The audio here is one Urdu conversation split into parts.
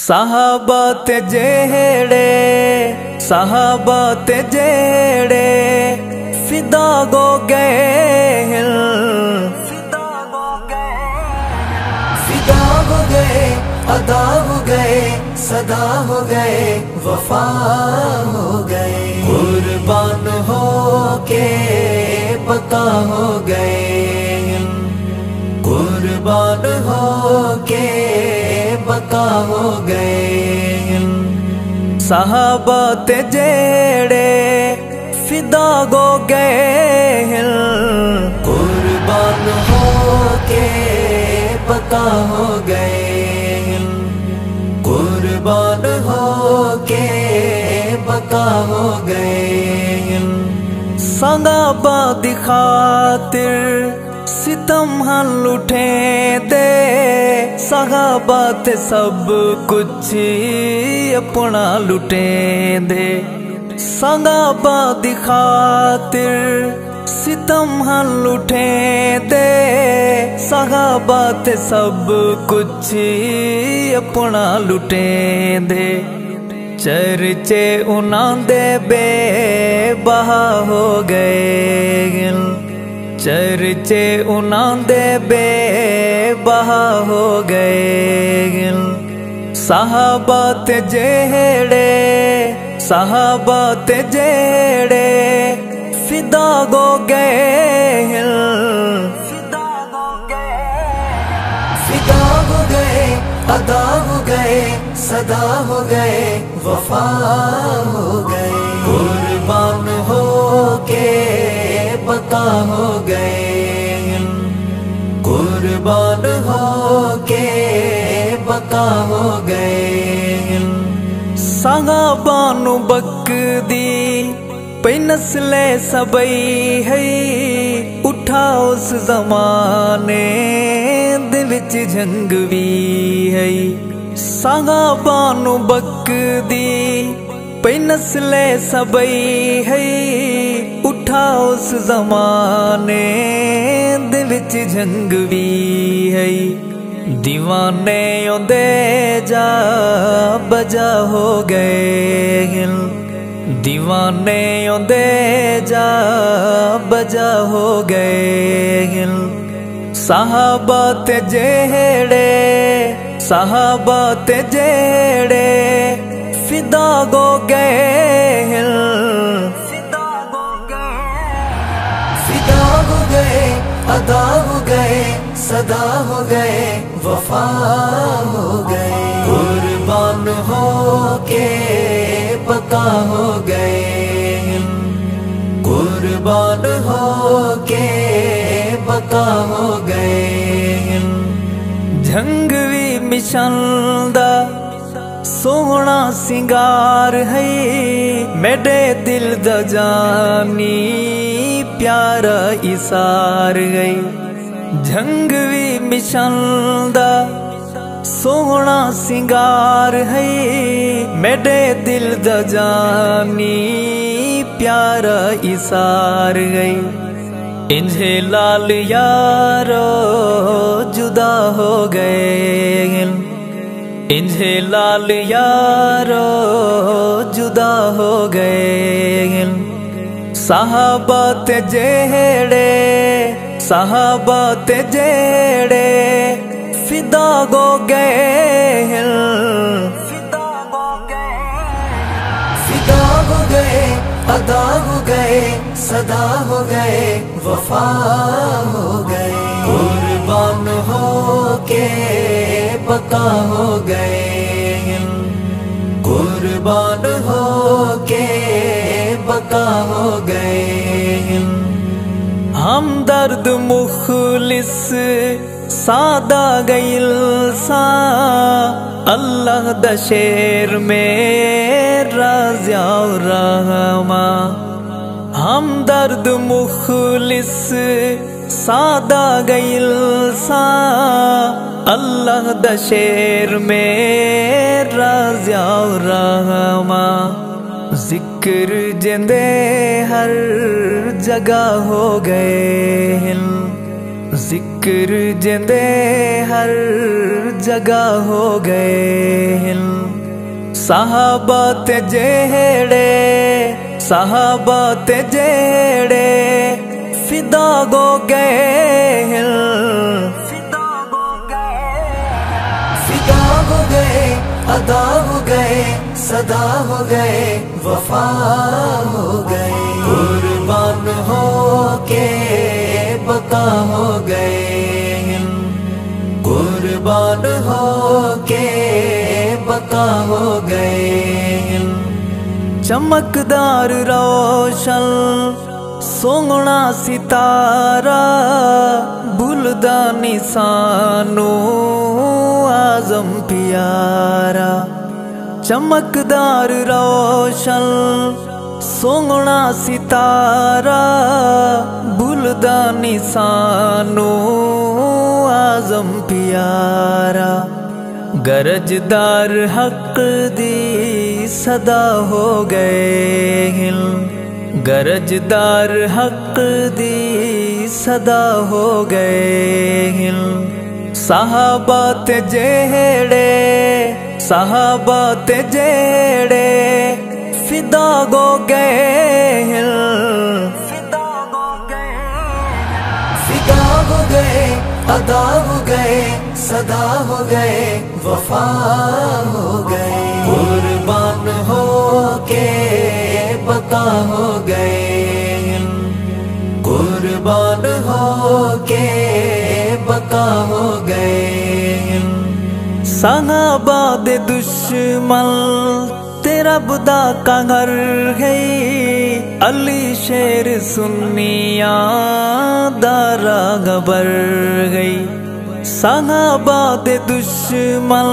صحابہ تے جیڑے فدا ہو گئے ادا ہو گئے صدا ہو گئے وفا ہو گئے قربان ہو کے بقا ہو گئے قربان ہو کے بقا ہو گئے صحابہ تے جیڑے فدا ہو گئے قربان ہو کے بقا ہو گئے قربان ہو کے بقا ہو گئے صحابہ دی خاطر ستم ہن لٹھے دے صحابہ تے سب کچھ اپنا لٹے دے صحابہ دی خاطر ستم ہن لٹھے دے صحابہ تے سب کچھ اپنا لٹے دے چرچے انہاں دے بے بہا ہو گئے چرچے انہاں دے بے بہا ہو گئے صحابہ تے جیڑے فدا ہو گئے فدا ہو گئے ادا ہو گئے صدا ہو گئے وفا ہو گئے قربان ہو کے بقا ہو گئے قربان ہو کے بقا ہو گئے صحابہ نو بکدی پئی نسل سبئی ہے اٹھا اس زمانے دے وچ جنگ بھی ہے صحابہ نو بکدی پئی نسل سبئی ہے اٹھا اس زمانے دے وچ جنگ بھی ہے دیوانے اوندے جا بجا ہو گئے دیوانے اوندے جا بجا ہو گئے صحابہ تے جیڑے فدا ہو گئے فدا ہو گئے ادا ہو گئے صدا ہو گئے وفا ہو گئے قربان ہو کے بقا ہو گئے قربان ہو کے بقا ہو گئے جنگ بھی مشن دا سونا سنگار ہے میرے دل دا جانی پیارا اسار گئی جنگ بھی مشن دا سونا سنگار ہے میرے دل دا جانی پیارا اسار گئی انجھے لال یارو جدا ہو گئے انجھے لال یارو جدا ہو گئے صحابہ تے جیڑے فدا ہو گئے فدا ہو گئے ادا ہو گئے صدا ہو گئے وفا ہو گئے قربان ہو کے بقا ہو گئے قربان ہو کے بقا ہو گئے ہمدرد مخلص سادہ گئل سا اللہ دا شیر میں رازیا رحمہ ہمدرد مخلص سادہ گئل سا اللہ دا شیر میں رازیا رحمہ ذکر جندے ہر جگہ ہو گئے ذکر جندے ہر جگہ ہو گئے صحابہ تے جیڑے فدا ہو گئے ادا ہو گئے صدا ہو گئے وفا ہو گئے قربان ہو کے بقا ہو گئے قربان ہو کے بقا ہو گئے چمکدار روشن سونا ستارہ بلدا نسانو اعظم پیارا چمکدار روشن سونا ستارہ بلدا نسانو اعظم پیارا گرجدار حق دی صدا ہو گئے گرجدار حق دی صدا ہو گئے صحابہ تے جیڑے فدا ہو گئے ادا ہو گئے صدا ہو گئے وفا ہو گئے قربان ہو کے بقا ہو گئے قربان ہو کے بقا ہو گئے صحابہ دے دشمن تیرا بدا کا گھر گئی علی شیر سنیاں دارا گبر گئی صحابہ دے دشمن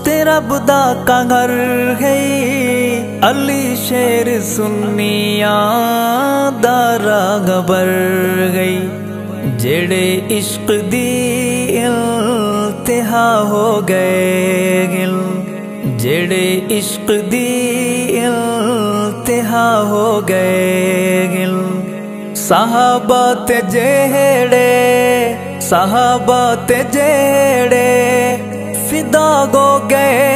تیرا بدا کا گھر گئی علی شیر سنیاں دارا گبر گئی جڑے عشق دی انتہا ہو گئے جڑے عشق دی انتہا ہو گئے صحابہ تے جیڑے فدا ہو گئے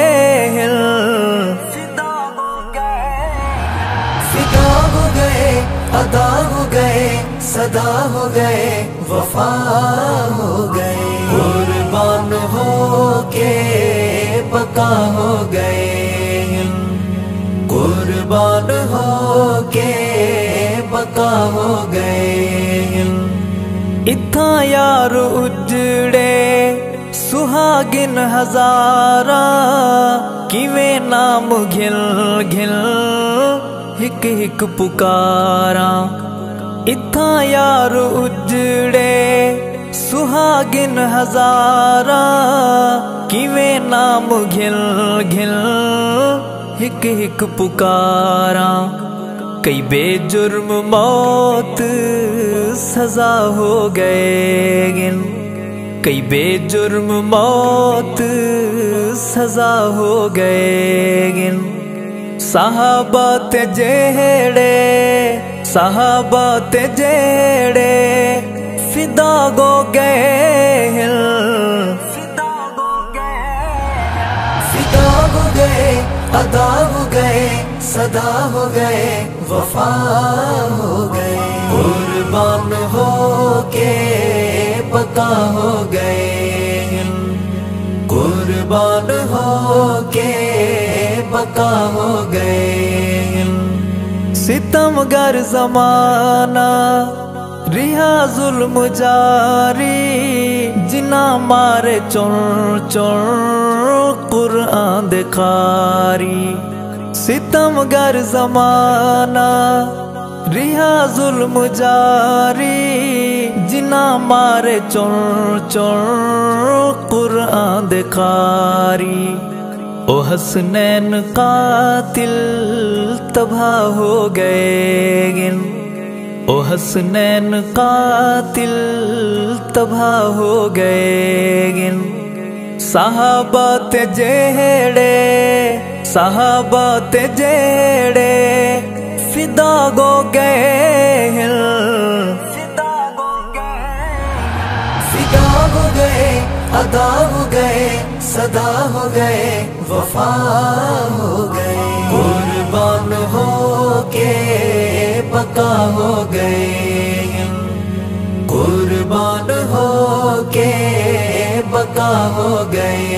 ادا ہو گئے صدا ہو گئے وفا ہو گئے قربان ہو کے بقا ہو گئے قربان ہو کے بقا ہو گئے اتھا یار اجڑے سہاگن ہزارہ کیویں نام گھل گھل ہک ہک پکارا اتھا یار اجڑے سہاگن ہزارہ کیویں نام گھل گھل ہک ہک پکارا کئی بے جرم موت سزا ہو گئے کئی بے جرم موت سزا ہو گئے صحابہ تے جیڑے فدا ہو گئے ادا ہو گئے صدا ہو گئے وفا ہو گئے قربان ہو کے بقا ہو گئے قربان ہو کے بقا ہو گئے ستمگر زمانہ ریاض المجاری جنا مارے چون چون قرآن دکھاری ستمگر زمانہ ریاض المجاری جنا مارے چون چون قرآن دکھاری او حسنین قاتل تباہ ہو گئے او حسنین قاتل تباہ ہو گئے صحابہ تے جیڑے فدا ہو گئے ادا ہو گئے صدا ہو گئے وفا ہو کے بقا ہو گئے، قربان ہو کے بقا ہو گئے۔